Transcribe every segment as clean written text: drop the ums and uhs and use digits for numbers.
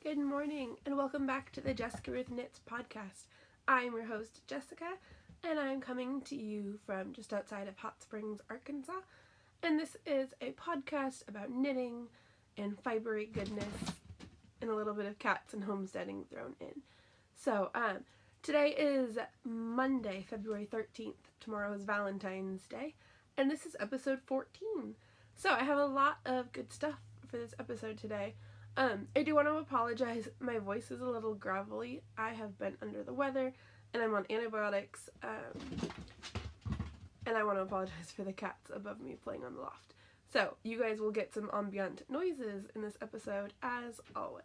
Good morning, and welcome back to the Jessica Ruth Knits podcast. I'm your host, Jessica, and I'm coming to you from just outside of Hot Springs, Arkansas. And this is a podcast about knitting and fibery goodness and a little bit of cats and homesteading thrown in. So, today is Monday, February 13th. Tomorrow is Valentine's Day, and this is episode 14. So, I have a lot of good stuff for this episode today. I do want to apologize. My voice is a little gravelly. I have been under the weather and I'm on antibiotics. And I want to apologize for the cats above me playing on the loft. So you guys will get some ambient noises in this episode as always.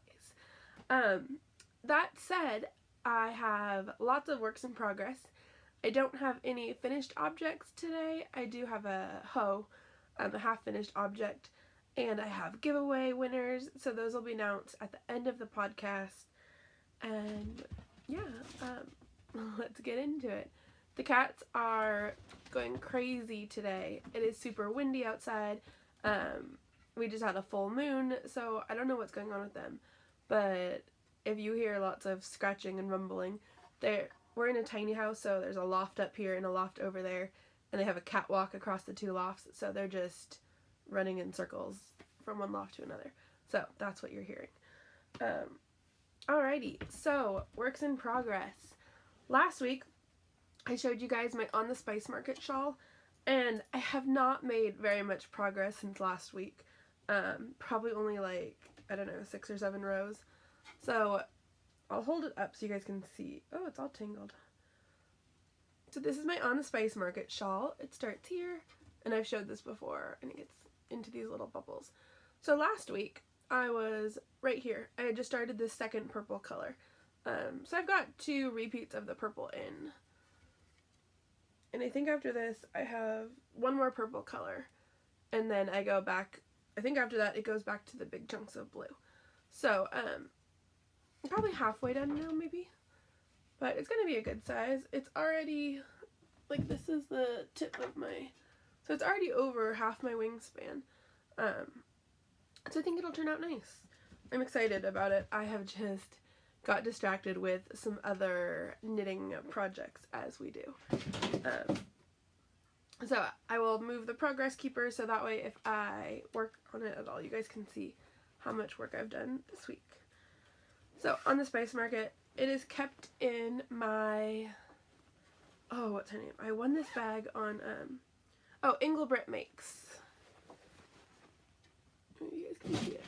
That said, I have lots of works in progress. I don't have any finished objects today. I do have a hoe, a half finished object. And I have giveaway winners, so those will be announced at the end of the podcast. And yeah, let's get into it. The cats are going crazy today. It is super windy outside. We just had a full moon, so I don't know what's going on with them. But if you hear lots of scratching and rumbling, we're in a tiny house, so there's a loft up here and a loft over there, and they have a catwalk across the two lofts, so they're just running in circles from one loft to another. So that's what you're hearing. Alrighty, so works in progress. Last week I showed you guys my On the Spice Market shawl, and I have not made very much progress since last week. Probably only 6 or 7 rows. So I'll hold it up so you guys can see. Oh, it's all tangled. So this is my On the Spice Market shawl. It starts here, and I've showed this before, and it gets into these little bubbles. So last week I was right here. I had just started this second purple color. So I've got 2 repeats of the purple in. And I think after this I have 1 more purple color. And then I go back, I think after that it goes back to the big chunks of blue. So I'm probably halfway done now maybe. But it's going to be a good size. It's already, this is the tip of my, so it's already over half my wingspan. So I think it'll turn out nice. I'm excited about it. I have just got distracted with some other knitting projects as we do. So I will move the progress keeper so that way if I work on it at all, you guys can see how much work I've done this week. So on the Spice Market, it is kept in my, what's her name? I won this bag on, Engelbert Makes. You guys can see it.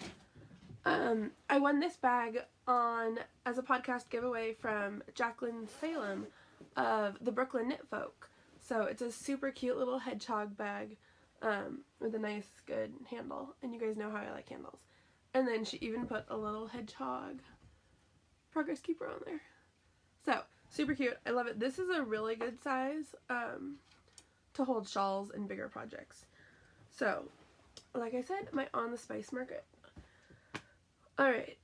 I won this bag as a podcast giveaway from Jacqueline Salem of the Brooklyn Knit Folk. So it's a super cute little hedgehog bag with a nice good handle, and you guys know how I like handles. And then she even put a little hedgehog progress keeper on there. So super cute. I love it. This is a really good size to hold shawls and bigger projects. So like I said, my On the Spice Market. Alright,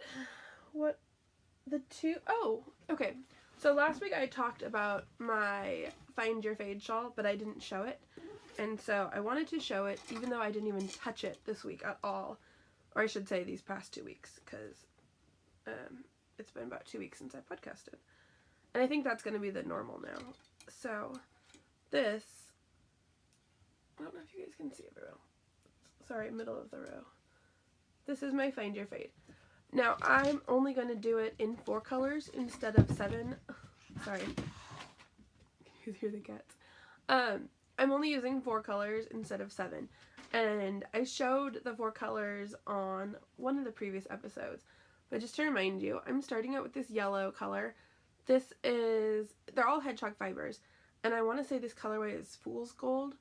okay. So last week I talked about my Find Your Fade shawl, but I didn't show it. And so I wanted to show it, even though I didn't even touch it this week at all. Or I should say these past 2 weeks, because it's been about 2 weeks since I podcasted. And I think that's going to be the normal now. So this, I don't know if you guys can see it very well. Sorry, middle of the row. This is my Find Your Fade. Now, I'm only going to do it in 4 colors instead of 7. Sorry. You hear the cats. I'm only using 4 colors instead of 7. And I showed the 4 colors on one of the previous episodes. But just to remind you, I'm starting out with this yellow color. They're all hedgehog fibers. And I want to say this colorway is Fool's Gold.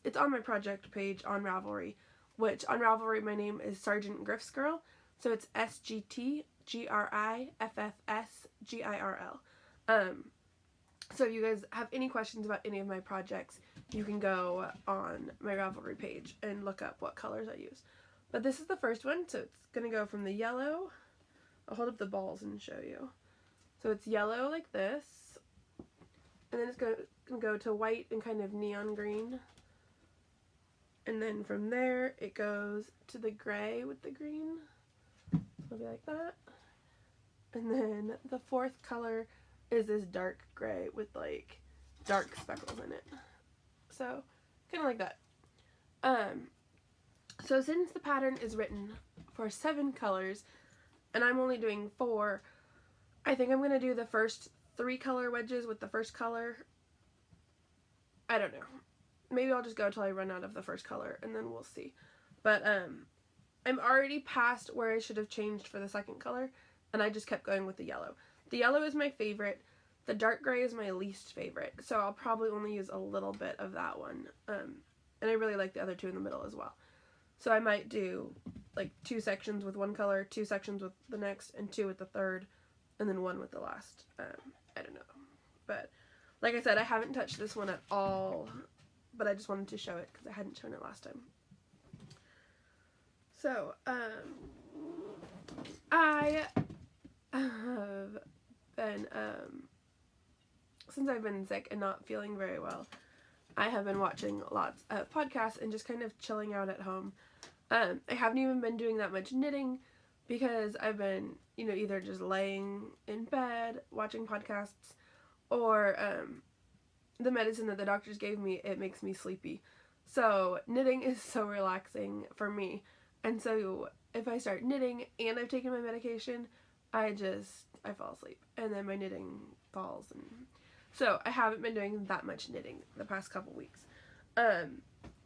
It's on my project page on Ravelry, which on Ravelry my name is Sergeant Griff's Girl, so it's SGTGRIFFSGIRL. So if you guys have any questions about any of my projects, you can go on my Ravelry page and look up what colors I use. But this is the first one, so it's going to go from the yellow, I'll hold up the balls and show you. So it's yellow like this, and then it's going to go to white and kind of neon green. And then from there, it goes to the gray with the green. So it'll be like that. And then the fourth color is this dark gray with like dark speckles in it. So kind of like that. So since the pattern is written for 7 colors and I'm only doing 4, I think I'm going to do the first 3 color wedges with the first color. I don't know. Maybe I'll just go till I run out of the first color and then we'll see. But I'm already past where I should have changed for the second color, and I just kept going with the yellow. The yellow is my favorite. The dark gray is my least favorite, so I'll probably only use a little bit of that one. And I really like the other 2 in the middle as well. So I might do like 2 sections with one color, 2 sections with the next, and 2 with the third, and then 1 with the last. I don't know. But like I said, I haven't touched this one at all, but I just wanted to show it because I hadn't shown it last time. So, I have been, since I've been sick and not feeling very well, I have been watching lots of podcasts and just kind of chilling out at home. I haven't even been doing that much knitting because I've been, either just laying in bed watching podcasts, or the medicine that the doctors gave me, it makes me sleepy. So knitting is so relaxing for me. And so if I start knitting and I've taken my medication, I fall asleep. And then my knitting falls. And so I haven't been doing that much knitting the past couple weeks.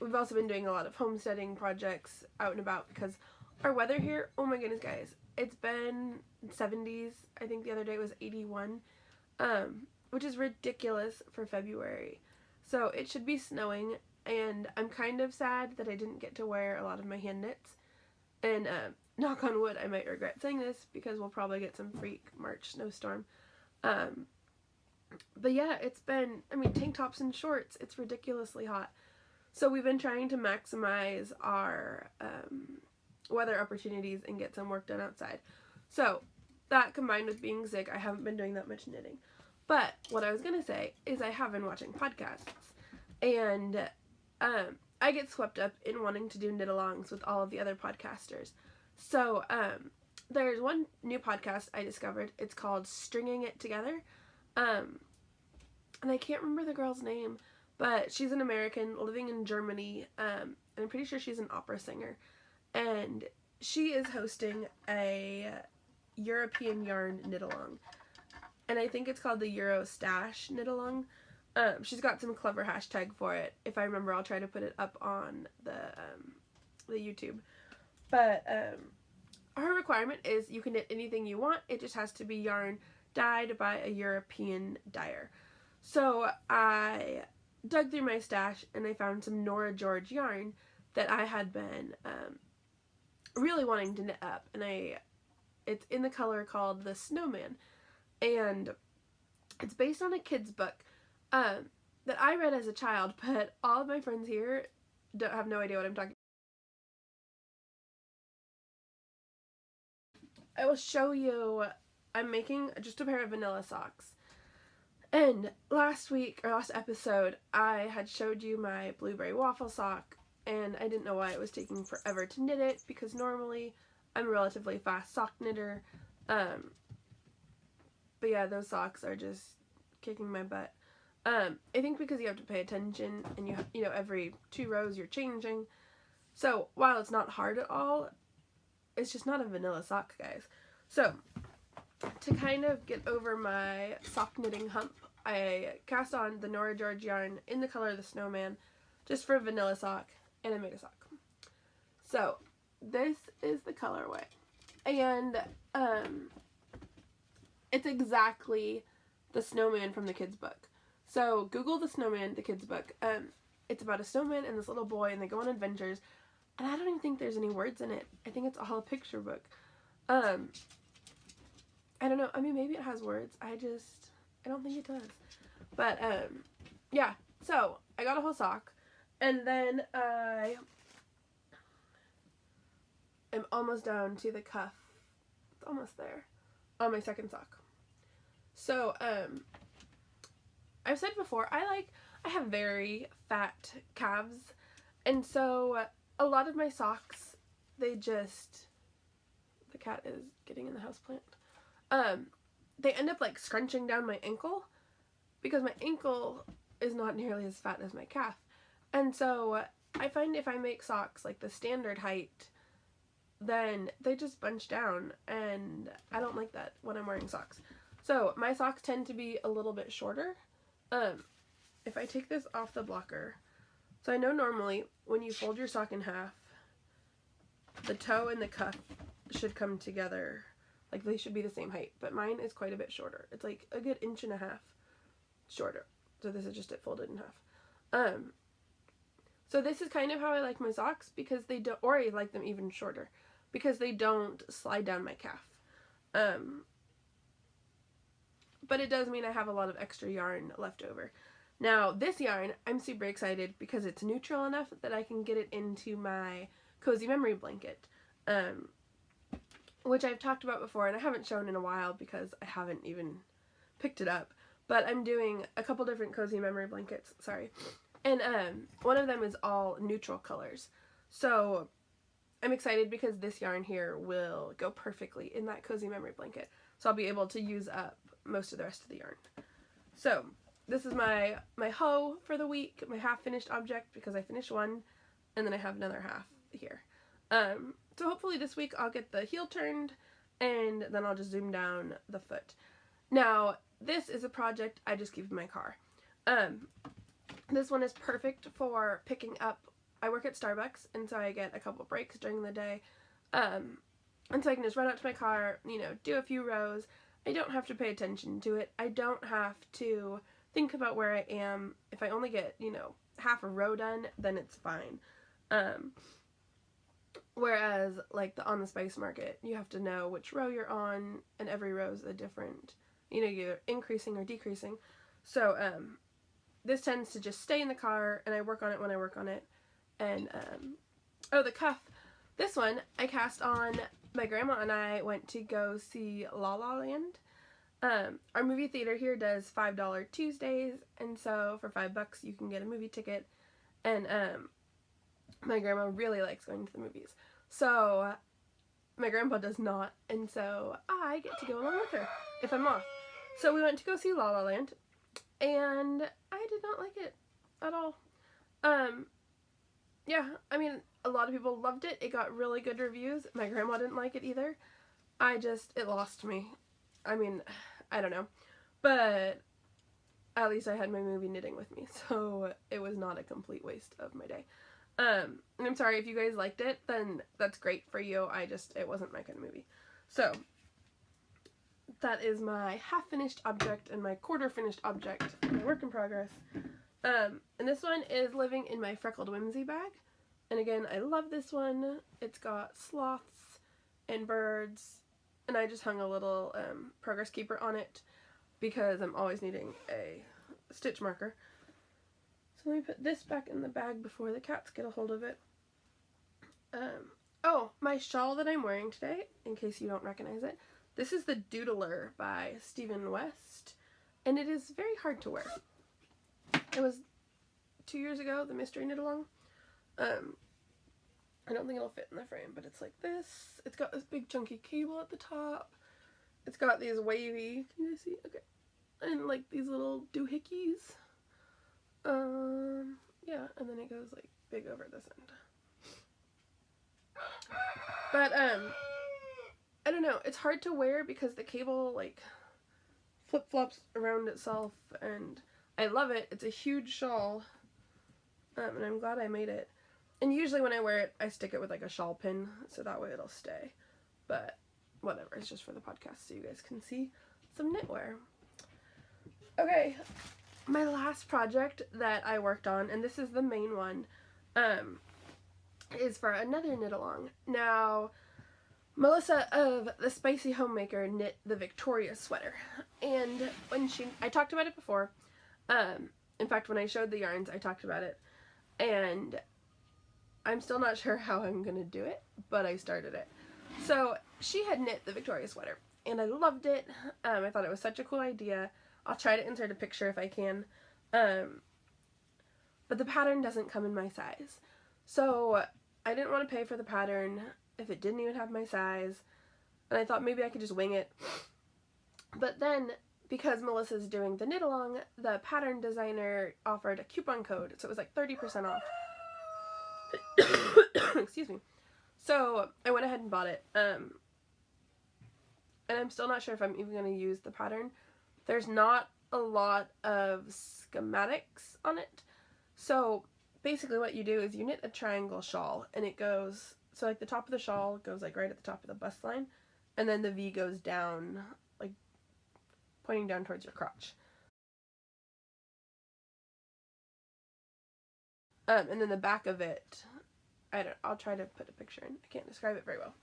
We've also been doing a lot of homesteading projects out and about because our weather here, oh my goodness guys, it's been 70s. I think the other day it was 81, which is ridiculous for February. So it should be snowing, and I'm kind of sad that I didn't get to wear a lot of my hand knits. And knock on wood, I might regret saying this because we'll probably get some freak March snowstorm. But yeah, it's been, tank tops and shorts, it's ridiculously hot. So we've been trying to maximize our weather opportunities and get some work done outside. So that combined with being sick, I haven't been doing that much knitting. But what I was going to say is I have been watching podcasts. And I get swept up in wanting to do knit-alongs with all of the other podcasters. So there's one new podcast I discovered. It's called Stringing It Together. And I can't remember the girl's name, but she's an American living in Germany. And I'm pretty sure she's an opera singer. And she is hosting a European yarn knit-along. And I think it's called the Euro Stash knit-along. She's got some clever hashtag for it. If I remember, I'll try to put it up on the YouTube. But her requirement is you can knit anything you want. It just has to be yarn dyed by a European dyer. So I dug through my stash and I found some Nora George yarn that I had been really wanting to knit up. And it's in the color called the Snowman. And it's based on a kid's book that I read as a child, but all of my friends here have no idea what I'm talking about. I will show you, I'm making just a pair of vanilla socks. And last episode, I had showed you my blueberry waffle sock, and I didn't know why it was taking forever to knit it, because normally I'm a relatively fast sock knitter. But yeah, those socks are just kicking my butt. I think because you have to pay attention and you know, every 2 rows you're changing. So while it's not hard at all, it's just not a vanilla sock, guys. So to kind of get over my sock knitting hump, I cast on the Nora George yarn in the color of the Snowman just for a vanilla sock, and I made a sock. So this is the colorway. And it's exactly the snowman from the kid's book. So Google the Snowman, the kid's book. It's about a snowman and this little boy, and they go on adventures. And I don't even think there's any words in it. I think it's all a picture book. I don't know. I mean, maybe it has words. I don't think it does. But yeah. So I got a whole sock, and then I'm almost down to the cuff. It's almost there on my second sock. So I've said before, I have very fat calves, and so a lot of my socks, the cat is getting in the houseplant. they end up like scrunching down my ankle because my ankle is not nearly as fat as my calf. And so I find if I make socks like the standard height, then they just bunch down, and I don't like that when I'm wearing socks. So my socks tend to be a little bit shorter. If I take this off the blocker, so I know normally when you fold your sock in half, the toe and the cuff should come together, like they should be the same height, but mine is quite a bit shorter. It's like a good 1.5 inches shorter. So this is just it folded in half. So this is kind of how I like my socks, because they don't, or I like them even shorter, because they don't slide down my calf. But it does mean I have a lot of extra yarn left over. Now this yarn, I'm super excited because it's neutral enough that I can get it into my cozy memory blanket, which I've talked about before and I haven't shown in a while because I haven't even picked it up. But I'm doing a couple different cozy memory blankets, sorry. And one of them is all neutral colors. So I'm excited because this yarn here will go perfectly in that cozy memory blanket. So I'll be able to use up most of the rest of the yarn. So this is my hoe for the week, my half finished object, because I finished one and then I have another half here. So hopefully this week I'll get the heel turned and then I'll just zoom down the foot. Now this is a project I just keep in my car. This one is perfect for picking up. I work at Starbucks, and so I get a couple breaks during the day. And so I can just run out to my car, you know, do a few rows. I don't have to pay attention to it. I don't have to think about where I am. If I only get, you know, half a row done, then it's fine. Whereas, like, on the Spice Market, you have to know which row you're on, and every row is a different, you know, either increasing or decreasing. So, this tends to just stay in the car, and I work on it when I work on it. And, oh, the cuff. This one I cast on. My grandma and I went to go see La La Land. Our movie theater here does $5 Tuesdays, and so for $5 you can get a movie ticket. And, my grandma really likes going to the movies. So, my grandpa does not, and so I get to go along with her if I'm off. So we went to go see La La Land, and I did not like it at all. Yeah, I mean, a lot of people loved it. It got really good reviews. My grandma didn't like it either. It lost me. I mean, I don't know. But at least I had my movie knitting with me, so it was not a complete waste of my day. And I'm sorry if you guys liked it, then that's great for you. It wasn't my kind of movie. So, that is my half-finished object and my quarter-finished object, my work in progress. And this one is living in my Freckled Whimsy bag. And again, I love this one. It's got sloths and birds, and I just hung a little progress keeper on it because I'm always needing a stitch marker. So let me put this back in the bag before the cats get a hold of it. Oh, my shawl that I'm wearing today, in case you don't recognize it, this is the Doodler by Stephen West, and it is very hard to wear. It was 2 years ago, the mystery knit along. I don't think it'll fit in the frame, but it's like this. It's got this big chunky cable at the top. It's got these wavy, can you see? Okay. And like these little doohickeys. Yeah, and then it goes like big over this end. But, I don't know, it's hard to wear because the cable like flip-flops around itself, and I love it. It's a huge shawl, and I'm glad I made it. And usually when I wear it, I stick it with like a shawl pin, so that way it'll stay. But whatever, it's just for the podcast so you guys can see some knitwear. Okay, my last project that I worked on, and this is the main one, is for another knit along. Now, Melissa of the Spicy Homemaker knit the Victoria sweater, and I talked about it before. In fact, when I showed the yarns, I talked about it, and I'm still not sure how I'm gonna do it, but I started it. So she had knit the Victoria sweater, and I loved it. I thought it was such a cool idea. I'll try to insert a picture if I can, but the pattern doesn't come in my size. So I didn't want to pay for the pattern if it didn't even have my size, and I thought maybe I could just wing it. But then, because Melissa's doing the knit along, the pattern designer offered a coupon code, so it was like 30% off. Excuse me. So I went ahead and bought it. And I'm still not sure if I'm even going to use the pattern. There's not a lot of schematics on it. So basically what you do is you knit a triangle shawl, and it goes, so like the top of the shawl goes like right at the top of the bust line, and then the V goes down, like pointing down towards your crotch. And then the back of it, I'll try to put a picture in. I can't describe it very well.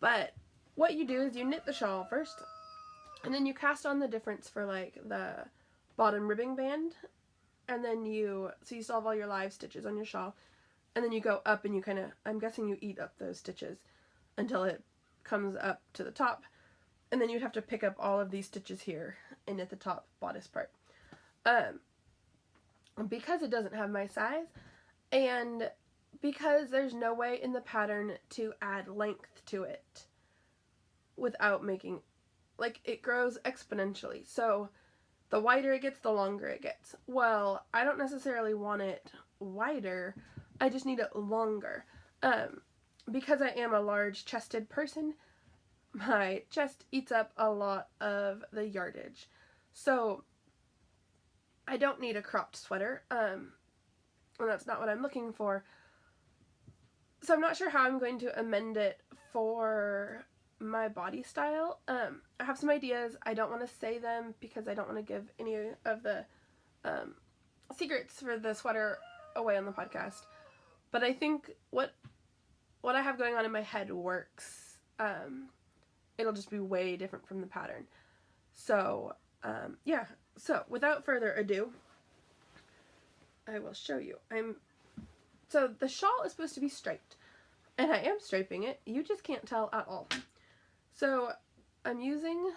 But what you do is you knit the shawl first, and then you cast on the difference for like the bottom ribbing band, and then you still have all your live stitches on your shawl, and then you go up and you kind of, I'm guessing you eat up those stitches until it comes up to the top, and then you'd have to pick up all of these stitches here and knit the top bodice part. Because it doesn't have my size, and because there's no way in the pattern to add length to it without making, like, it grows exponentially. So the wider it gets, the longer it gets. Well, I don't necessarily want it wider, I just need it longer. Because I am a large chested person, my chest eats up a lot of the yardage. So I don't need a cropped sweater, and that's not what I'm looking for. So I'm not sure how I'm going to amend it for my body style. I have some ideas. I don't want to say them because I don't want to give any of the secrets for the sweater away on the podcast. But I think what I have going on in my head works. It'll just be way different from the pattern. So, yeah. So, without further ado, I will show you. So the shawl is supposed to be striped, and I am striping it. You just can't tell at all. So I'm using,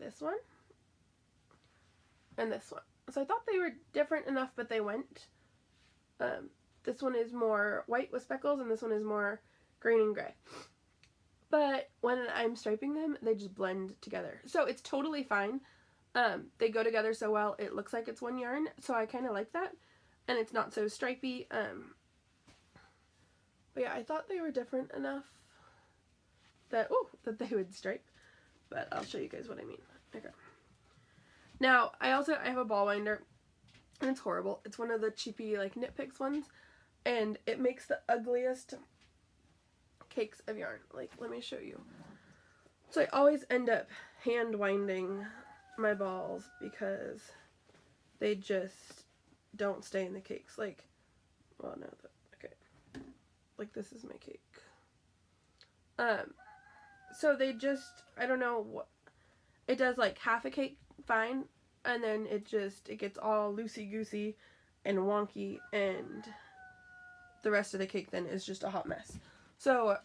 this one and this one. So I thought they were different enough, but they went. This one is more white with speckles, and this one is more green and gray. But when I'm striping them, they just blend together. So it's totally fine. They go together so well, it looks like it's one yarn, so I kind of like that. And it's not so stripey. But yeah, I thought they were different enough that they would stripe. But I'll show you guys what I mean. Okay. Now, I have a ball winder, and it's horrible. It's one of the cheapy, like, Knit Picks ones, and it makes the ugliest cakes of yarn. Like, let me show you. So I always end up hand winding my balls because they just don't stay in the cakes. Like, well, no, okay. Like, this is my cake. So they just, I don't know what, it does like half a cake fine, and then it gets all loosey-goosey and wonky, and the rest of the cake then is just a hot mess. So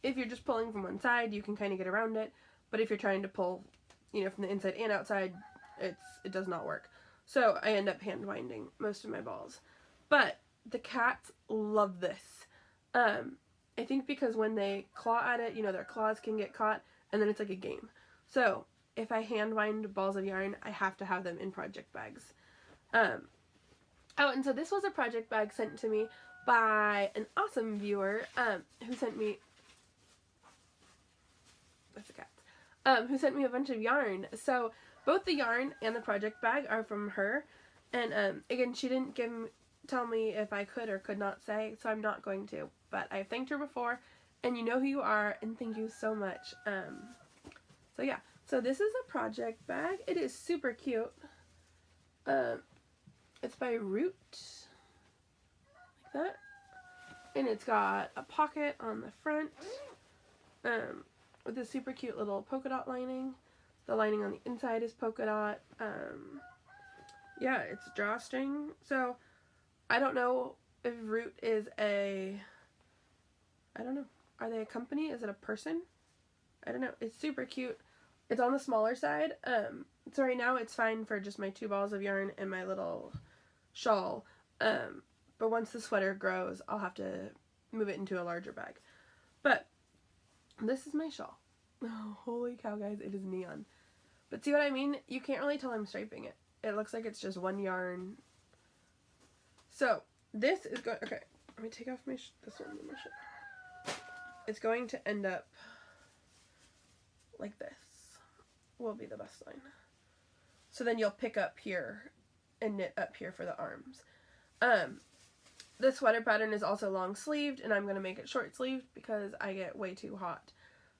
if you're just pulling from one side, you can kind of get around it, but if you're trying to pull, from the inside and outside, it does not work. So I end up hand winding most of my balls. But the cats love this. I think because when they claw at it, their claws can get caught, and then it's like a game. So if I hand wind balls of yarn, I have to have them in project bags. And so this was a project bag sent to me by an awesome viewer, who sent me, that's a cat, who sent me a bunch of yarn. So both the yarn and the project bag are from her, and again, she didn't tell me if I could or could not say, so I'm not going to, but I've thanked her before, and you know who you are, and thank you so much. So yeah, so this is a project bag. It is super cute. It's by Root, like that, and it's got a pocket on the front, with a super cute little polka dot lining. The lining on the inside is polka dot. Yeah, it's drawstring. So I don't know if Root is I don't know. Are they a company? Is it a person? I don't know. It's super cute. It's on the smaller side. So right now it's fine for just my 2 balls of yarn and my little shawl. But once the sweater grows, I'll have to move it into a larger bag. But this is my shawl. Oh, holy cow, guys. It is neon. But see what I mean? You can't really tell I'm striping it. It looks like it's just one yarn. So this is going, okay, let me take off my, this one. It's going to end up like this. Will be the best line. So then you'll pick up here and knit up here for the arms. The sweater pattern is also long sleeved, and I'm going to make it short sleeved because I get way too hot.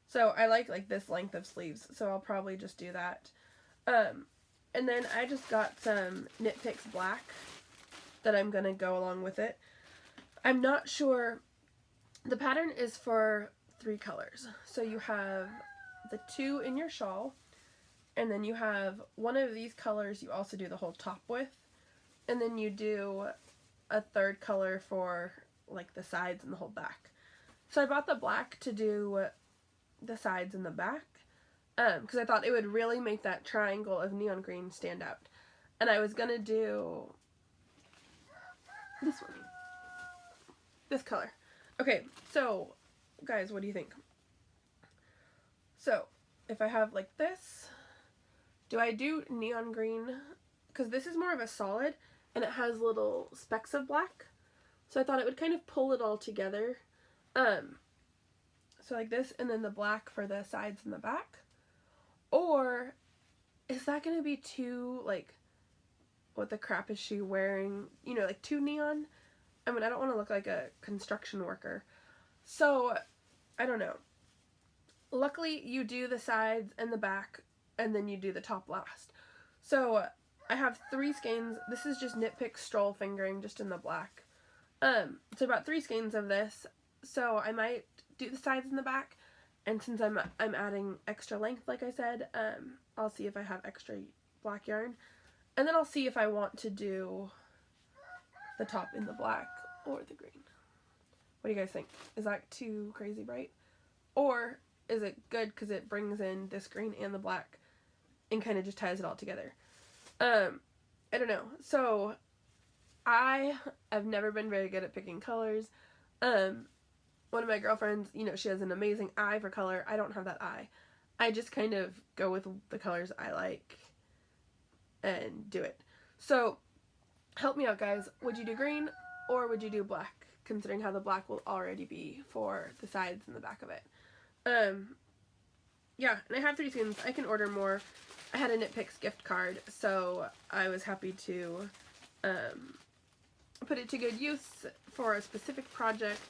So I like this length of sleeves, so I'll probably just do that. And then I just got some Knit Picks Black that I'm going to go along with it. I'm not sure, the pattern is for 3 colors. So you have the 2 in your shawl, and then you have one of these colors you also do the whole top with, and then you do a 3rd color for like the sides and the whole back. So I bought the black to do the sides and the back because I thought it would really make that triangle of neon green stand out. And I was gonna do this one, this color. Okay, so guys, what do you think? So if I have like this, do I do neon green? Because this is more of a solid and it has little specks of black. So I thought it would kind of pull it all together. So like this, and then the black for the sides and the back. Or is that going to be too, like, what the crap is she wearing? You know, like too neon? I mean, I don't want to look like a construction worker. So, I don't know. Luckily, you do the sides and the back, and then you do the top last. So, I have 3 skeins. This is just Knit Pick Stroll Fingering, just in the black. So about 3 skeins of this. So I might do the sides and the back, and since I'm adding extra length, like I said, I'll see if I have extra black yarn, and then I'll see if I want to do the top in the black or the green. What do you guys think? Is that too crazy bright, or is it good because it brings in this green and the black and kind of just ties it all together? I don't know. So I have never been very good at picking colors. One of my girlfriends, you know, she has an amazing eye for color. I don't have that eye. I just kind of go with the colors I like and do it. So help me out, guys. Would you do green or would you do black, considering how the black will already be for the sides and the back of it? Yeah, and I have 3 skeins. I can order more. I had a Knit Picks gift card, so I was happy to put it to good use for a specific project.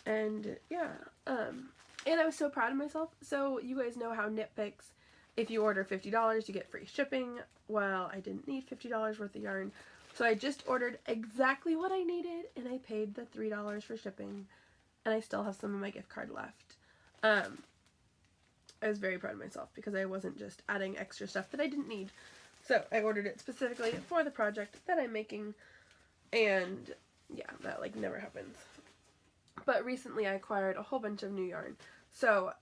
And yeah, and I was so proud of myself. So you guys know how Knit Picks, if you order $50, you get free shipping. Well, I didn't need $50 worth of yarn, so I just ordered exactly what I needed, and I paid the $3 for shipping, and I still have some of my gift card left. I was very proud of myself because I wasn't just adding extra stuff that I didn't need. So I ordered it specifically for the project that I'm making, and yeah, that like never happens. But recently I acquired a whole bunch of new yarn, so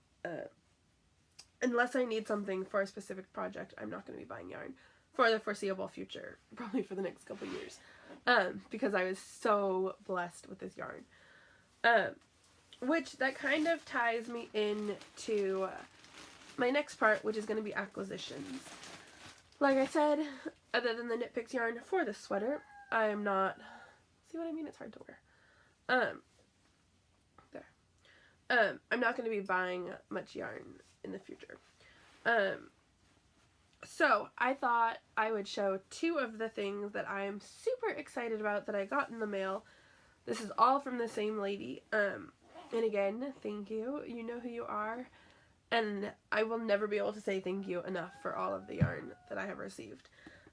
unless I need something for a specific project, I'm not going to be buying yarn for the foreseeable future, probably for the next couple years, because I was so blessed with this yarn. Which that kind of ties me into my next part, which is going to be acquisitions. Like I said, other than the Knit Picks yarn for the sweater, I am not, see what I mean? It's hard to wear. I'm not going to be buying much yarn in the future. So I thought I would show 2 of the things that I am super excited about that I got in the mail. This is all from the same lady. And again, thank you. You know who you are. And I will never be able to say thank you enough for all of the yarn that I have received.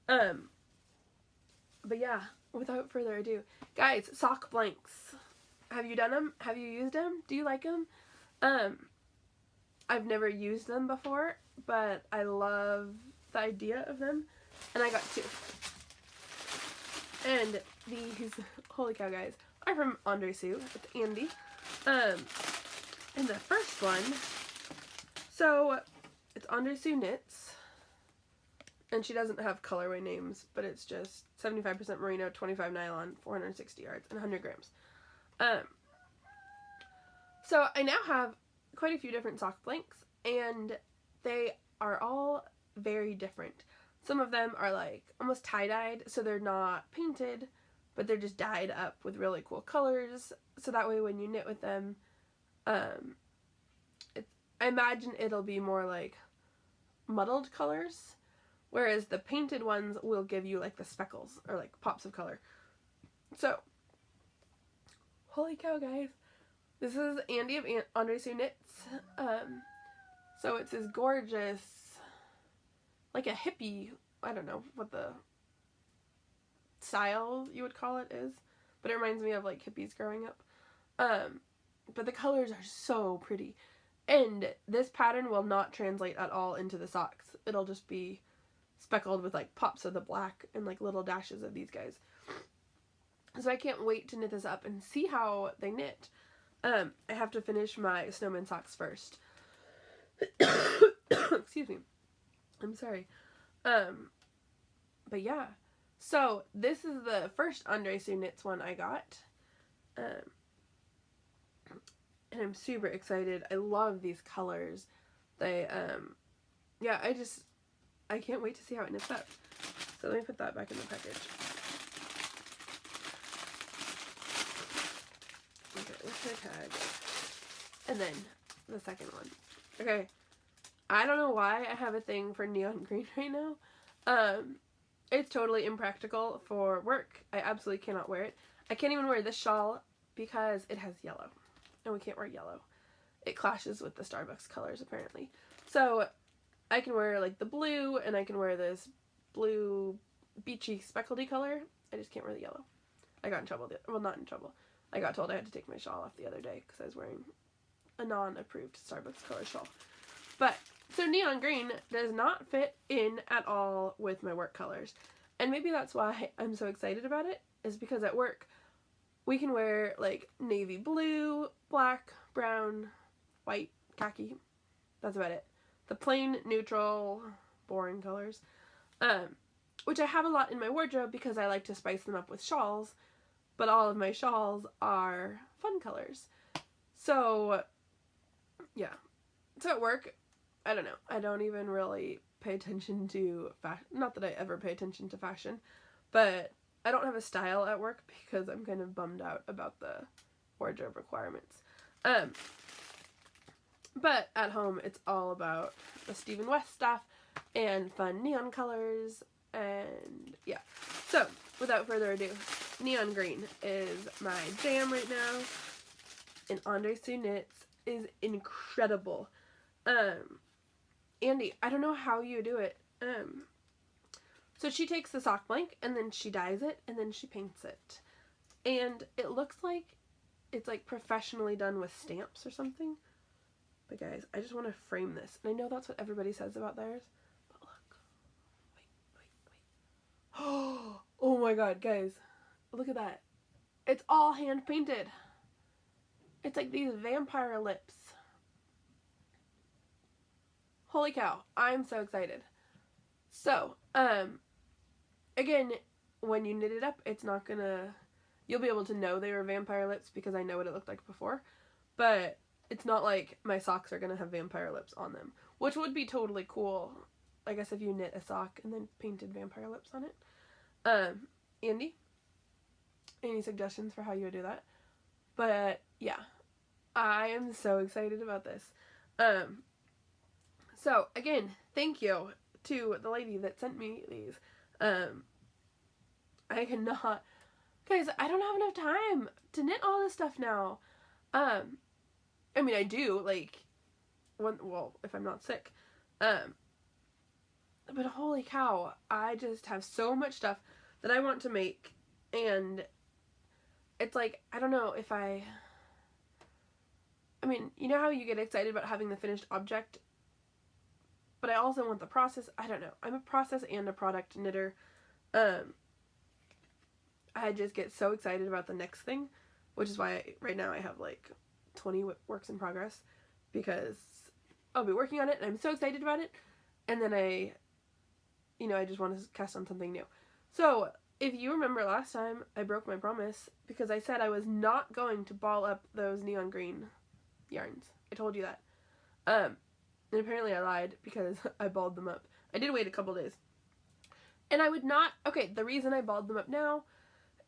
But yeah, without further ado, guys, sock blanks. Have you done them? Have you used them? Do you like them? I've never used them before, but I love the idea of them, and I got 2. And these, holy cow, guys, are from Andre Sue. It's Andy. And the first one, so it's Andre Sue Knits, and she doesn't have colorway names, but it's just 75% merino, 25 nylon, 460 yards, and 100 grams. So I now have quite a few different sock blanks, and they are all very different. Some of them are like almost tie-dyed, so they're not painted, but they're just dyed up with really cool colors. So that way when you knit with them, I imagine it'll be more like muddled colors, whereas the painted ones will give you like the speckles or like pops of color. So, holy cow, guys. This is Andy of Andre Sue Knits. So it's this gorgeous, like a hippie, I don't know what the style you would call it is, but it reminds me of like hippies growing up. But the colors are so pretty. And this pattern will not translate at all into the socks. It'll just be speckled with like pops of the black and like little dashes of these guys. So I can't wait to knit this up and see how they knit. I have to finish my snowman socks first. Excuse me. I'm sorry. But yeah. So this is the first Andre Sue Knits one I got. And I'm super excited. I love these colors. They, yeah, I can't wait to see how it knits up. So let me put that back in the package. Okay, what's my tag? And then the second one. Okay, I don't know why I have a thing for neon green right now. It's totally impractical for work. I absolutely cannot wear it. I can't even wear this shawl because it has yellow. And we can't wear yellow. It clashes with the Starbucks colors, apparently. So, I can wear, like, the blue, and I can wear this blue beachy speckledy color. I just can't wear the yellow. I got in trouble. Well, not in trouble. I got told I had to take my shawl off the other day because I was wearing a non-approved Starbucks color shawl. But, so neon green does not fit in at all with my work colors. And maybe that's why I'm so excited about it, is because at work, we can wear, like, navy blue, black, brown, white, khaki. That's about it. The plain, neutral, boring colors. Which I have a lot in my wardrobe because I like to spice them up with shawls. But all of my shawls are fun colors. So, yeah. So at work, I don't know. I don't even really pay attention to fashion. Not that I ever pay attention to fashion. But I don't have a style at work because I'm kind of bummed out about the wardrobe requirements. But at home, it's all about the Stephen West stuff and fun neon colors, and yeah. So, without further ado, neon green is my jam right now, and Andre Sue Knits is incredible. Andy, I don't know how you do it. So she takes the sock blank, and then she dyes it, and then she paints it. And it looks like it's like professionally done with stamps or something. But guys, I just want to frame this. And I know that's what everybody says about theirs. But look. Wait. Oh my god, guys. Look at that. It's all hand painted. It's like these vampire lips. Holy cow. I'm so excited. So, again, when you knit it up, it's not gonna... You'll be able to know they were vampire lips because I know what it looked like before. But it's not like my socks are gonna have vampire lips on them. Which would be totally cool. I guess if you knit a sock and then painted vampire lips on it. Andy? Any suggestions for how you would do that? But, yeah. I am so excited about this. So, again, thank you to the lady that sent me these. I cannot... Guys, I don't have enough time to knit all this stuff now. I mean, I do, like, well, if I'm not sick. But holy cow, I just have so much stuff that I want to make, and it's like, I don't know if I mean, you know how you get excited about having the finished object, but I also want the process. I don't know. I'm a process and a product knitter. I just get so excited about the next thing, which is why right now I have like 20 works in progress, because I'll be working on it and I'm so excited about it, and then I just want to cast on something new. So if you remember last time, I broke my promise because I said I was not going to ball up those neon green yarns. I told you that. And apparently I lied because I balled them up. I did wait a couple days. And I would not, okay, the reason I balled them up now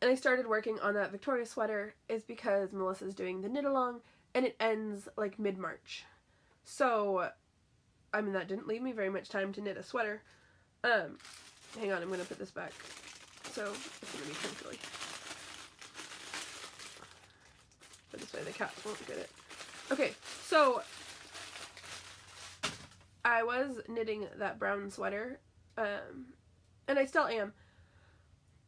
and I started working on that Victoria sweater is because Melissa's doing the knit along and it ends like mid-March. So, I mean, that didn't leave me very much time to knit a sweater. Hang on, I'm going to put this back. So, it's going to be crinkly. But this way the cats won't get it. Okay, so I was knitting that brown sweater, and I still am,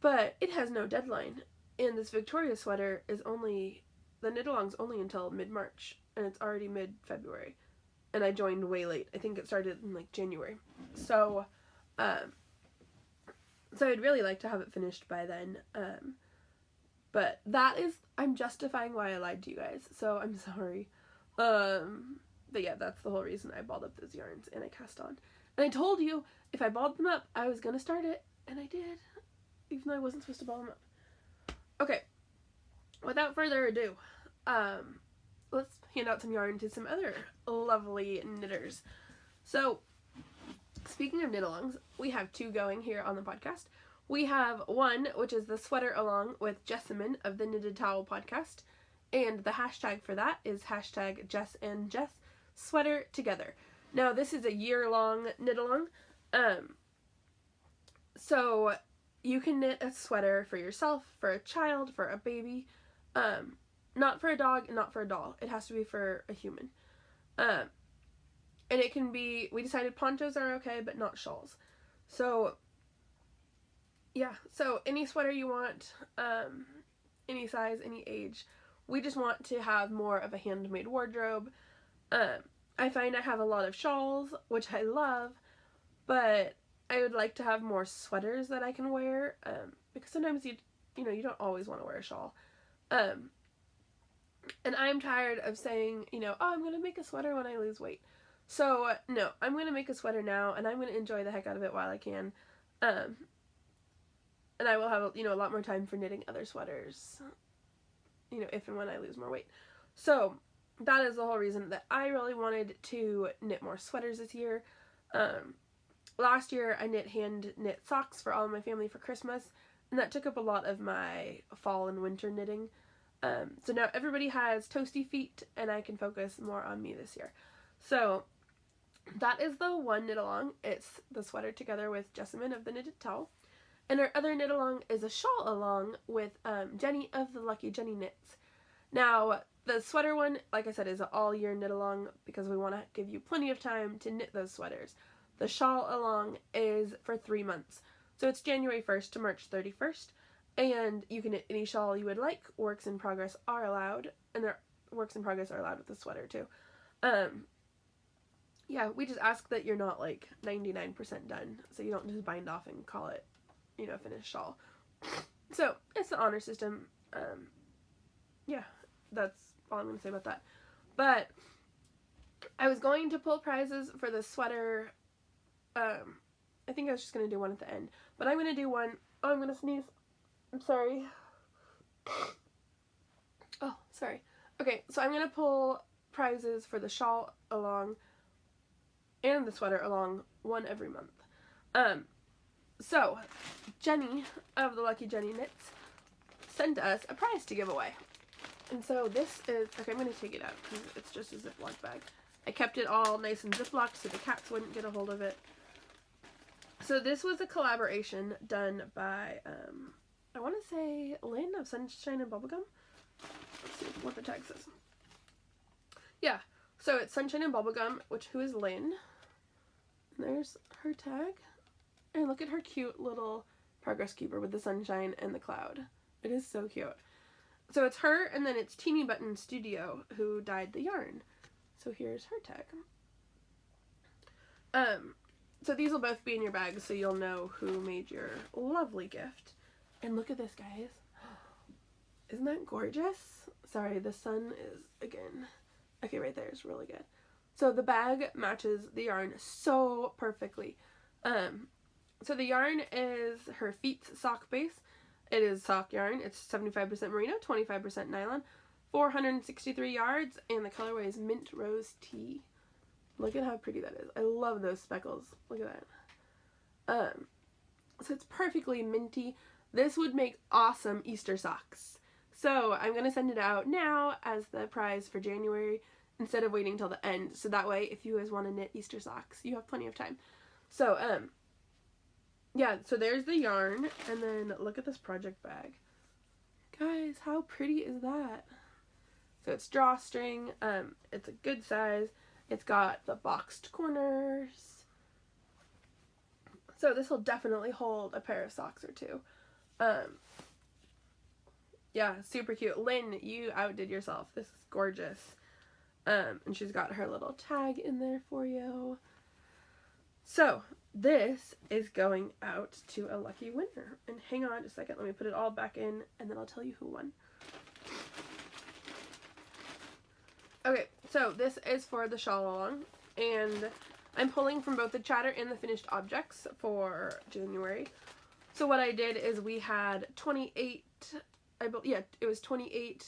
but it has no deadline. And this Victoria sweater is only, the knit along's only until mid-March, and it's already mid-February. And I joined way late. I think it started in like January. So, so I'd really like to have it finished by then. But that is, I'm justifying why I lied to you guys, so I'm sorry. But yeah, that's the whole reason I balled up those yarns and I cast on. And I told you, if I balled them up, I was gonna start it, and I did. Even though I wasn't supposed to ball them up. Okay, without further ado, let's hand out some yarn to some other lovely knitters. So, speaking of knit-alongs, we have two going here on the podcast. We have one, which is the sweater along with Jessamine of the Knitted Towel podcast, and the hashtag for that is hashtag Jess and Jess sweater together. Now, this is a year-long knit-along, so you can knit a sweater for yourself, for a child, for a baby, not for a dog, not for a doll. It has to be for a human. And it can be, we decided ponchos are okay, but not shawls. So, yeah, so any sweater you want, any size, any age. We just want to have more of a handmade wardrobe. I find I have a lot of shawls, which I love, but I would like to have more sweaters that I can wear, because sometimes you don't always want to wear a shawl. And I'm tired of saying, oh, I'm going to make a sweater when I lose weight. So, no, I'm going to make a sweater now, and I'm going to enjoy the heck out of it while I can. And I will have, a lot more time for knitting other sweaters, if and when I lose more weight. So, that is the whole reason that I really wanted to knit more sweaters this year. Last year, I hand knit socks for all of my family for Christmas, and that took up a lot of my fall and winter knitting. So now everybody has toasty feet, and I can focus more on me this year. So that is the one knit along. It's the sweater together with Jessamine of the Knitted Towel. And our other knit along is a shawl along with Jenny of the Lucky Jenny Knits. Now, the sweater one, like I said, is an all year knit along because we want to give you plenty of time to knit those sweaters. The shawl along is for 3 months. So it's January 1st to March 31st. And you can knit any shawl you would like. Works in progress are allowed. And their works in progress are allowed with the sweater too. Yeah, we just ask that you're not like 99% done. So you don't just bind off and call it, finished shawl. So it's the honor system. Yeah, that's all I'm going to say about that. But I was going to pull prizes for the sweater. I think I was just going to do one at the end. But I'm going to do one. Oh, I'm going to sneeze. I'm sorry. Oh, sorry. Okay, so I'm going to pull prizes for the shawl along and the sweater along, one every month. So, Jenny of the Lucky Jenny Knits sent us a prize to give away. And so this is, okay, I'm going to take it out because it's just a Ziploc bag. I kept it all nice and Ziploc so the cats wouldn't get a hold of it. So this was a collaboration done by, I want to say Lynn of Sunshine and Bubblegum. Let's see what the tag says. Yeah, so it's Sunshine and Bubblegum, who is Lynn. And there's her tag. And look at her cute little progress keeper with the sunshine and the cloud. It is so cute. So it's her, and then it's Teeny Button Studio who dyed the yarn. So here's her tag. So these will both be in your bag so you'll know who made your lovely gift. And look at this, guys. Isn't that gorgeous? Sorry, the sun is, again, okay, right there is really good. So the bag matches the yarn so perfectly. So the yarn is her Feet's sock base. It is sock yarn. It's 75% merino, 25% nylon, 463 yards, and the colorway is Mint Rose Tea. Look at how pretty that is. I love those speckles. Look at that. So it's perfectly minty. This would make awesome Easter socks. So I'm going to send it out now as the prize for January instead of waiting till the end. So that way, if you guys want to knit Easter socks, you have plenty of time. So, yeah, so there's the yarn. And then look at this project bag. Guys, how pretty is that? So it's drawstring. It's a good size. It's got the boxed corners. So this will definitely hold a pair of socks or two. Yeah, super cute. Lynn, you outdid yourself. This is gorgeous. And she's got her little tag in there for you. So this is going out to a lucky winner. And hang on just a second. Let me put it all back in and then I'll tell you who won. Okay, so this is for the shawl along. And I'm pulling from both the chatter and the finished objects for January. So what I did is we had 28, it was 28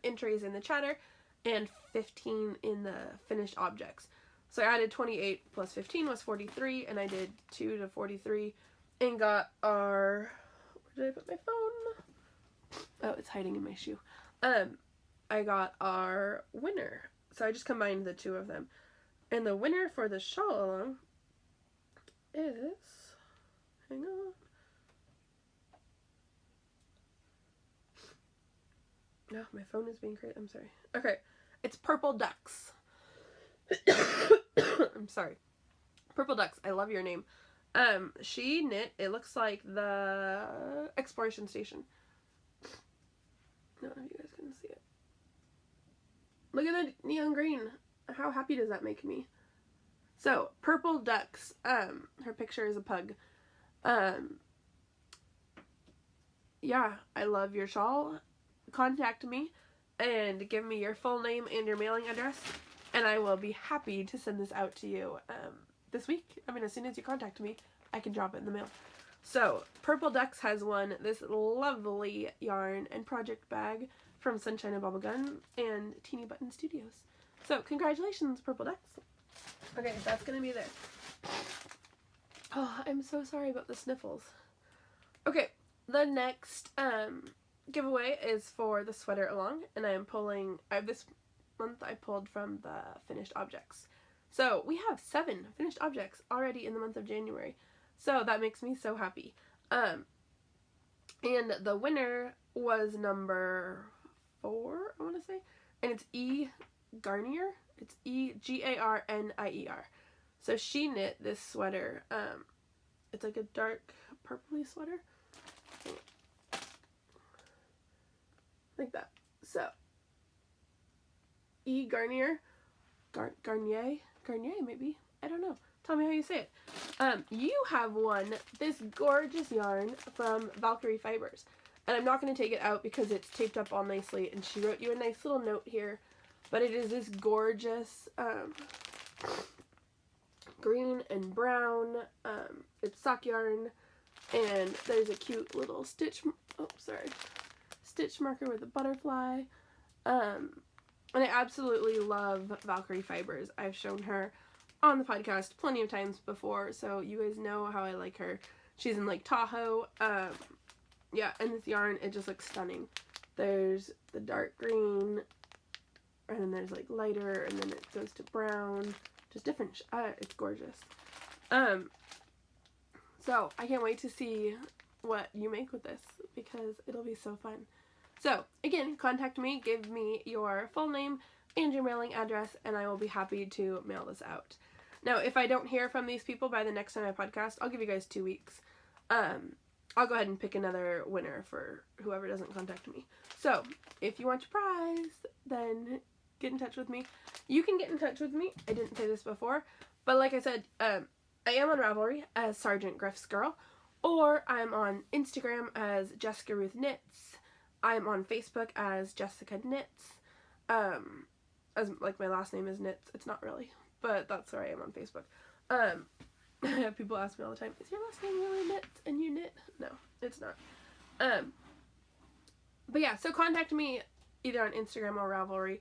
entries in the chatter and 15 in the finished objects. So I added 28 plus 15 was 43, and I did 2 to 43 and got our, where did I put my phone? Oh, it's hiding in my shoe. I got our winner. So I just combined the two of them. And the winner for the shawl along is, hang on. No, my phone is being crazy. I'm sorry. Okay, it's Purple Ducks. I'm sorry. Purple Ducks, I love your name. She knit, it looks like the exploration station. I don't know if you guys can see it. Look at the neon green. How happy does that make me? So, Purple Ducks, her picture is a pug. Yeah, I love your shawl. Contact me and give me your full name and your mailing address, and I will be happy to send this out to you this week. I mean, as soon as you contact me, I can drop it in the mail. So, Purple Ducks has won this lovely yarn and project bag from Sunshine and Bubblegum and Teeny Button Studios. So, congratulations, Purple Ducks. Okay, that's going to be there. Oh, I'm so sorry about the sniffles. Okay, the next giveaway is for the sweater along, and I am pulling, this month I pulled from the finished objects. So, we have 7 finished objects already in the month of January. So, that makes me so happy. And the winner was number 4, I want to say. And it's E. Garnier. It's E-G-A-R-N-I-E-R. So she knit this sweater. It's like a dark purpley sweater. Like that. So, E. Garnier. Garnier maybe. I don't know. Tell me how you say it. You have won this gorgeous yarn from Valkyrie Fibers. And I'm not going to take it out because it's taped up all nicely. And she wrote you a nice little note here. But it is this gorgeous green and brown. It's sock yarn. And there's a cute little stitch marker with a butterfly. And I absolutely love Valkyrie Fibers. I've shown her on the podcast plenty of times before, so you guys know how I like her. She's in Lake Tahoe. Yeah, and this yarn, it just looks stunning. There's the dark green, and then there's like lighter, and then it goes to brown. Just different. It's gorgeous. So I can't wait to see what you make with this because it'll be so fun. So again, contact me, give me your full name and your mailing address, and I will be happy to mail this out. Now, if I don't hear from these people by the next time I podcast, I'll give you guys 2 weeks. I'll go ahead and pick another winner for whoever doesn't contact me. So, if you want your prize, then get in touch with me. You can get in touch with me. I didn't say this before, but like I said, I am on Ravelry as Sergeant Griff's Girl, or I'm on Instagram as Jessica Ruth Knits. I'm on Facebook as Jessica Knits. As like my last name is Knits. It's not really, but that's where I am on Facebook. People ask me all the time, is your last name really Knits and you knit? No, it's not. But yeah, so contact me either on Instagram or Ravelry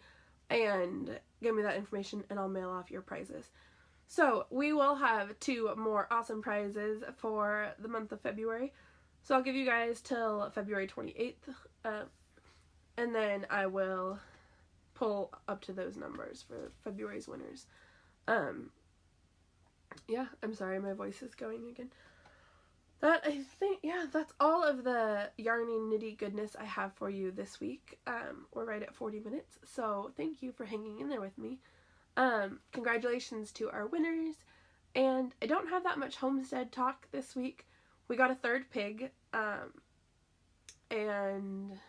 and give me that information and I'll mail off your prizes. So we will have 2 more awesome prizes for the month of February. So I'll give you guys till February 28th, and then I will pull up to those numbers for February's winners. Yeah, I'm sorry, my voice is going again. That, I think, yeah, that's all of the yarny nitty goodness I have for you this week. We're right at 40 minutes, so thank you for hanging in there with me. Congratulations to our winners, and I don't have that much homestead talk this week. We got a 3rd pig, and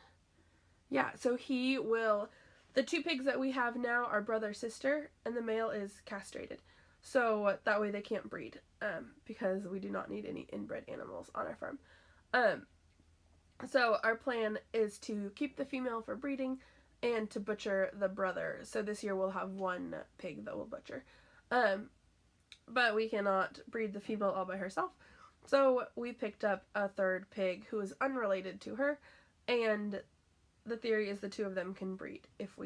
yeah, so the 2 pigs that we have now are brother-sister, and the male is castrated. So that way they can't breed, because we do not need any inbred animals on our farm. So our plan is to keep the female for breeding and to butcher the brother. So this year we'll have 1 pig that we'll butcher. But we cannot breed the female all by herself. So we picked up a 3rd pig who is unrelated to her, and the theory is the 2 of them can breed if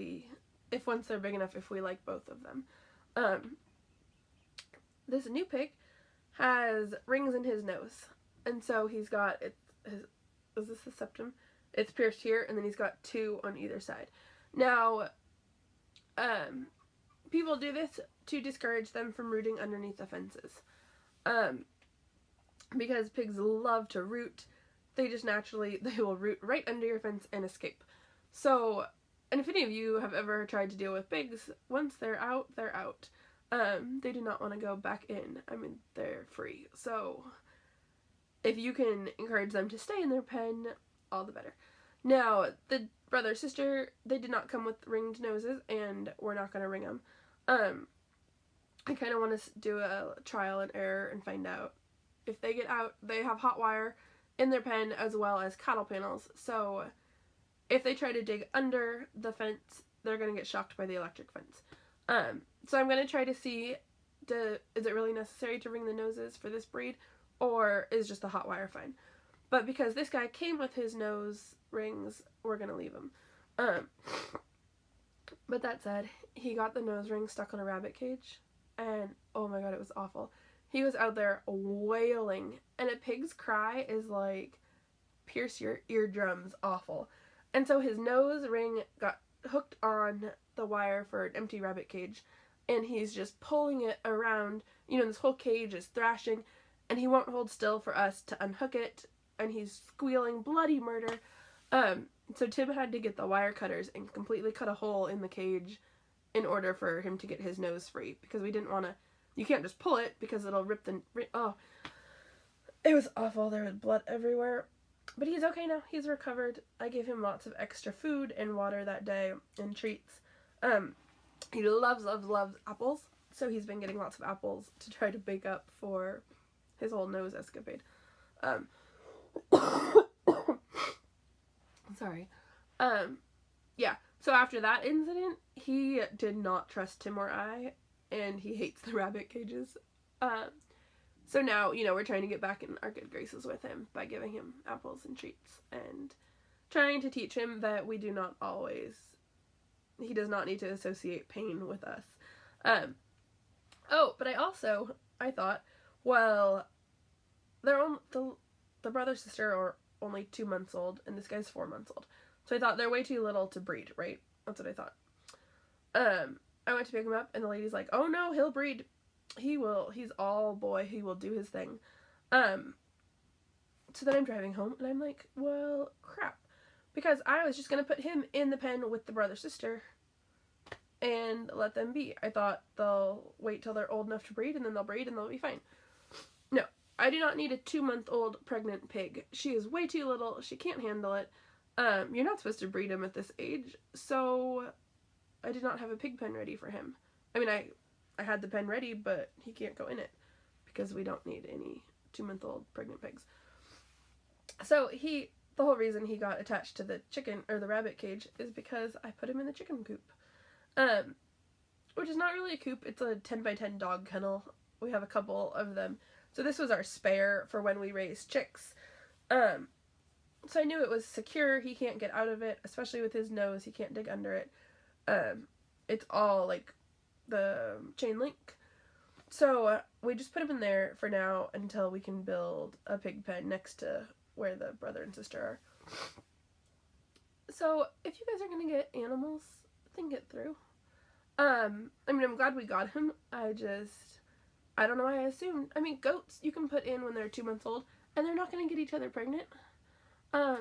once they're big enough, if we like both of them. This new pig has rings in his nose, and so he's got is this the septum? It's pierced here, and then he's got 2 on either side. Now, people do this to discourage them from rooting underneath the fences, because pigs love to root. They will root right under your fence and escape. So, and if any of you have ever tried to deal with pigs, once they're out, they're out. They do not want to go back in. I mean, they're free. So, if you can encourage them to stay in their pen, all the better. Now, the brother-sister, they did not come with ringed noses, and we're not going to ring them. I kind of want to do a trial and error and find out. If they get out, they have hot wire in their pen as well as cattle panels. So, if they try to dig under the fence, they're going to get shocked by the electric fence. So I'm going to try to see, is it really necessary to ring the noses for this breed, or is just the hot wire fine? But because this guy came with his nose rings, we're going to leave him. But that said, he got the nose ring stuck on a rabbit cage, and oh my god, it was awful. He was out there wailing, and a pig's cry is like, pierce your eardrums awful. And so his nose ring got hooked on the wire for an empty rabbit cage, and he's just pulling it around. This whole cage is thrashing, and he won't hold still for us to unhook it, and he's squealing bloody murder. So Tim had to get the wire cutters and completely cut a hole in the cage in order for him to get his nose free, because we didn't want to, you can't just pull it because it'll rip it was awful. There was blood everywhere. But he's okay now. He's recovered. I gave him lots of extra food and water that day and treats. He loves apples, so he's been getting lots of apples to try to bake up for his whole nose escapade. Sorry. Yeah. So after that incident, he did not trust Tim or I, and he hates the rabbit cages. So now, we're trying to get back in our good graces with him by giving him apples and treats and trying to teach him that he does not need to associate pain with us. But I thought, well, the brother-sister are only 2 months old, and this guy's 4 months old. So I thought they're way too little to breed, right? That's what I thought. I went to pick him up, and the lady's like, oh no, he'll breed. He's all boy, he will do his thing. So then I'm driving home, and I'm like, well, crap. Because I was just going to put him in the pen with the brother-sister and let them be. I thought they'll wait till they're old enough to breed, and then they'll breed, and they'll be fine. No, I do not need a 2-month-old pregnant pig. She is way too little. She can't handle it. You're not supposed to breed him at this age, so I did not have a pig pen ready for him. I mean, I had the pen ready, but he can't go in it because we don't need any 2-month-old pregnant pigs. So the whole reason he got attached to the chicken or the rabbit cage is because I put him in the chicken coop. Which is not really a coop, it's a 10x10 dog kennel. We have a couple of them. So this was our spare for when we raise chicks. So I knew it was secure. He can't get out of it, especially with his nose. He can't dig under it. It's all like the chain link. So we just put them in there for now until we can build a pig pen next to where the brother and sister are. So if you guys are gonna get animals, think it through. I mean, I'm glad we got him. I don't know why I assumed. I mean, goats you can put in when they're 2 months old, and they're not gonna get each other pregnant. Yeah,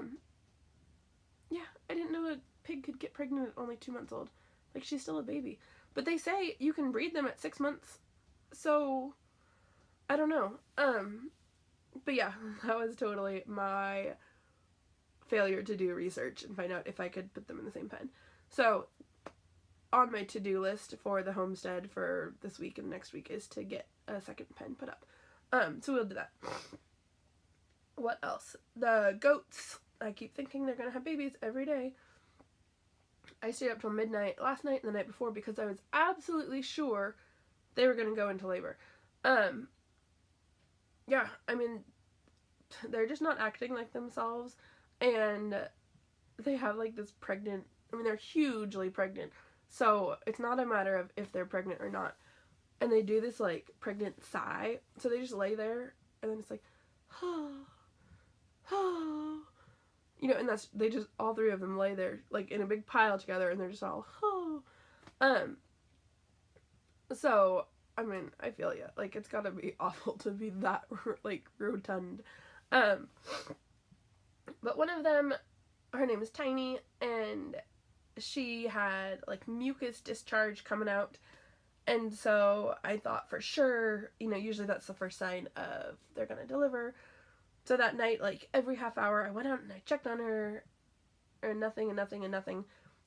I didn't know a pig could get pregnant at only 2 months old. Like, she's still a baby. But they say you can breed them at 6 months. So, I don't know. But yeah, that was totally my failure to do research and find out if I could put them in the same pen. So, on my to-do list for the homestead for this week and next week is to get a second pen put up. So we'll do that. What else? The goats. I keep thinking they're gonna have babies every day. I stayed up till midnight last night and the night before because I was absolutely sure they were gonna go into labor. Yeah, I mean, they're just not acting like themselves, and they have like this pregnant, I mean, they're hugely pregnant, so it's not a matter of if they're pregnant or not. And they do this like pregnant sigh, so they just lay there and then it's like, oh, oh, you know, and they just, all three of them lay there like in a big pile together and they're just all, oh. So I mean, I feel ya. Like, it's gotta be awful to be that, like, rotund. But one of them, her name is Tiny, and she had, like, mucus discharge coming out. And so I thought for sure, you know, usually that's the first sign of they're gonna deliver. So that night, like, every half hour, I went out and I checked on her, and nothing, and nothing, and nothing.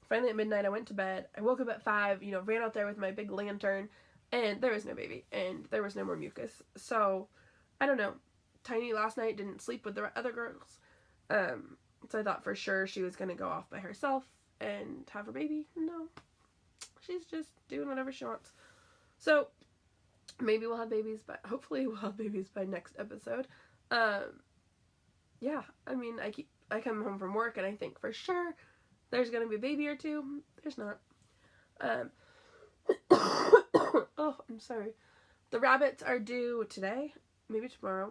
Finally, at midnight, I went to bed. I woke up at 5, you know, ran out there with my big lantern, and there was no baby, and there was no more mucus. So, I don't know. Tiny last night didn't sleep with the other girls. So I thought for sure she was going to go off by herself and have her baby. No. She's just doing whatever she wants. So, maybe we'll have babies, but hopefully we'll have babies by next episode. Yeah, I mean, I come home from work and I think for sure there's going to be a baby or two. There's not. Oh, I'm sorry. The rabbits are due today, maybe tomorrow.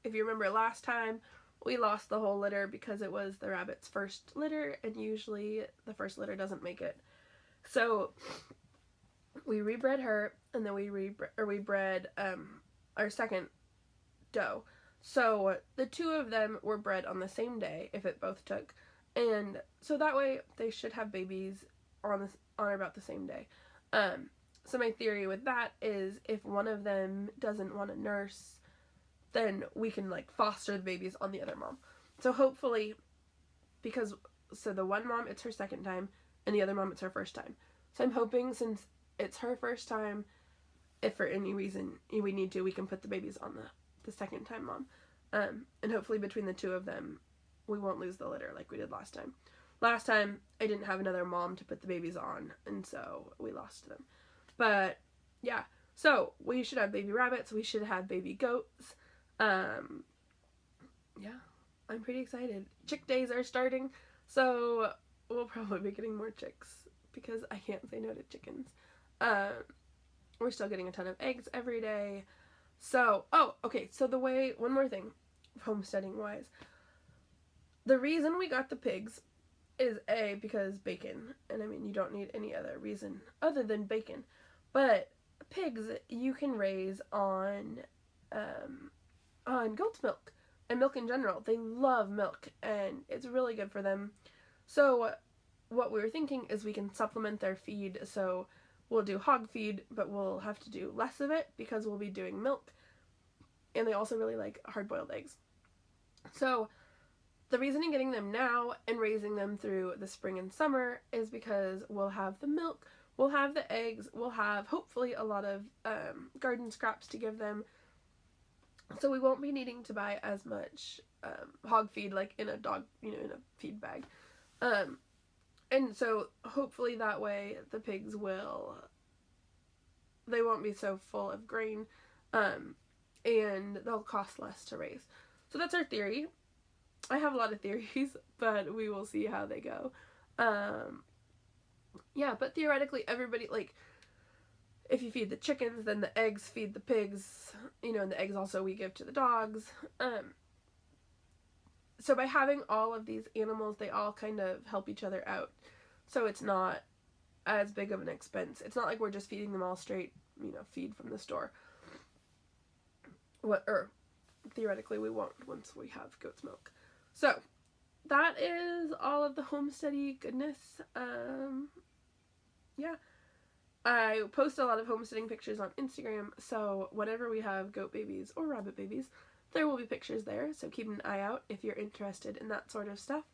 If you remember last time, we lost the whole litter because it was the rabbit's first litter, and usually the first litter doesn't make it. So we rebred her, and then we bred our second doe. So the two of them were bred on the same day if it both took, and so that way they should have babies on about the same day. So my theory with that is if one of them doesn't want to nurse, then we can like foster the babies on the other mom. So hopefully, so the one mom, it's her second time, and the other mom, it's her first time. So I'm hoping since it's her first time, if for any reason we need to, we can put the babies on the second time mom. And hopefully between the two of them, we won't lose the litter like we did last time. Last time, I didn't have another mom to put the babies on, and so we lost them. But, yeah. So, we should have baby rabbits. We should have baby goats. Yeah. I'm pretty excited. Chick days are starting, so we'll probably be getting more chicks, because I can't say no to chickens. We're still getting a ton of eggs every day. So, okay, so one more thing, homesteading-wise. The reason we got the pigs is because bacon, and I mean, you don't need any other reason other than bacon, but pigs you can raise on goat's milk, and milk in general. They love milk, and it's really good for them. So what we were thinking is we can supplement their feed, so we'll do hog feed, but we'll have to do less of it because we'll be doing milk, and they also really like hard-boiled eggs. So the reason in getting them now and raising them through the spring and summer is because we'll have the milk, we'll have the eggs, we'll have hopefully a lot of garden scraps to give them. So we won't be needing to buy as much hog feed like in a dog, in a feed bag. And so hopefully that way the pigs they won't be so full of grain, and they'll cost less to raise. So that's our theory. I have a lot of theories, but we will see how they go. Yeah, but theoretically everybody, like, if you feed the chickens, then the eggs feed the pigs, you know, and the eggs also we give to the dogs. So by having all of these animals, they all kind of help each other out. So it's not as big of an expense. It's not like we're just feeding them all straight, you know, feed from the store. Or theoretically we won't once we have goat's milk. So that is all of the homesteady goodness. Yeah. I post a lot of homesteading pictures on Instagram, so whenever we have goat babies or rabbit babies, there will be pictures there, so keep an eye out if you're interested in that sort of stuff.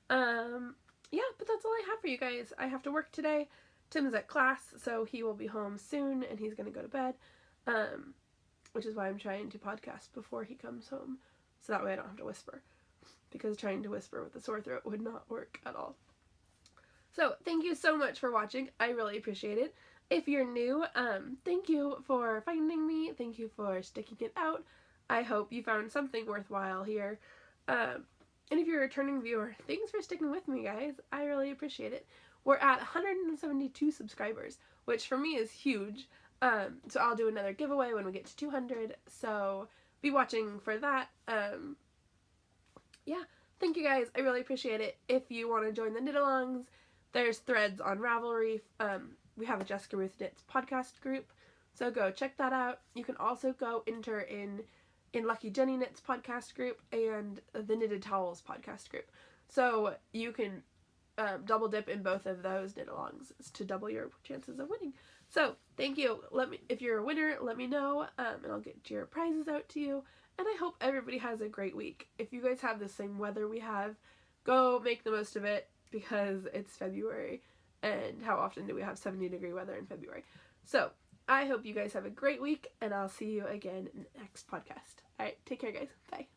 Yeah, but that's all I have for you guys. I have to work today. Tim is at class, so he will be home soon, and he's going to go to bed, which is why I'm trying to podcast before he comes home, so that way I don't have to whisper, because trying to whisper with a sore throat would not work at all. So, thank you so much for watching. I really appreciate it. If you're new, thank you for finding me. Thank you for sticking it out. I hope you found something worthwhile here. And if you're a returning viewer, thanks for sticking with me, guys. I really appreciate it. We're at 172 subscribers, which for me is huge. So I'll do another giveaway when we get to 200. So be watching for that. Yeah, thank you guys. I really appreciate it. If you want to join the knit-alongs, there's threads on Ravelry. We have a Jessica Ruth Knits podcast group, so go check that out. You can also go enter in Lucky Jenny Knits podcast group and the Knitted Towels podcast group. So you can double dip in both of those knit-alongs to double your chances of winning. So thank you. If you're a winner, let me know, and I'll get your prizes out to you. And I hope everybody has a great week. If you guys have the same weather we have, go make the most of it, because it's February, and how often do we have 70-degree weather in February? So I hope you guys have a great week, and I'll see you again in the next podcast. Alright, take care, guys. Bye.